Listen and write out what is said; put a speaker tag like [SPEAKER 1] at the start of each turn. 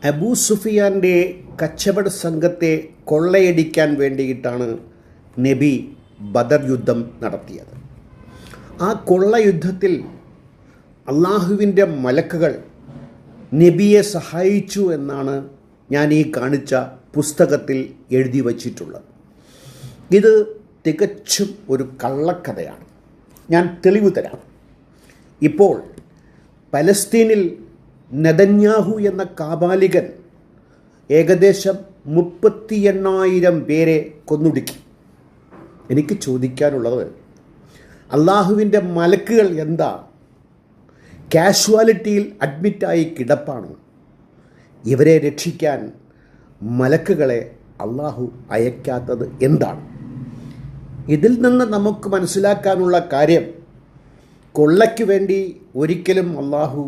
[SPEAKER 1] അബൂ സുഫിയാൻ്റെ കച്ചവട സംഘത്തെ കൊള്ളയടിക്കാൻ വേണ്ടിയിട്ടാണ് നബി ബദർ യുദ്ധം നടത്തിയത്. ആ കൊള്ളയുദ്ധത്തിൽ അള്ളാഹുവിൻ്റെ മലക്കുകൾ നബിയെ സഹായിച്ചു എന്നാണ് ഞാൻ ഈ കാണിച്ച പുസ്തകത്തിൽ എഴുതി വച്ചിട്ടുള്ളത്. ഇത് തികച്ചും ഒരു കള്ളക്കഥയാണ്. ഞാൻ തെളിവ് തരാം. ഇപ്പോൾ പലസ്തീനിൽ നെതന്യാഹു എന്ന കാബാലികൻ ഏകദേശം 38,000 പേരെ കൊന്നൊടുക്കി. എനിക്ക് ചോദിക്കാനുള്ളത്, അള്ളാഹുവിൻ്റെ മലക്കുകൾ എന്താ കാഷ്വാലിറ്റിയിൽ അഡ്മിറ്റായി കിടപ്പാണോ? ഇവരെ രക്ഷിക്കാൻ മലക്കുകളെ അള്ളാഹു അയക്കാത്തത് എന്താണ്? ഇതിൽ നിന്ന് നമുക്ക് മനസ്സിലാക്കാനുള്ള കാര്യം, കൊള്ളയ്ക്ക് വേണ്ടി ഒരിക്കലും അള്ളാഹു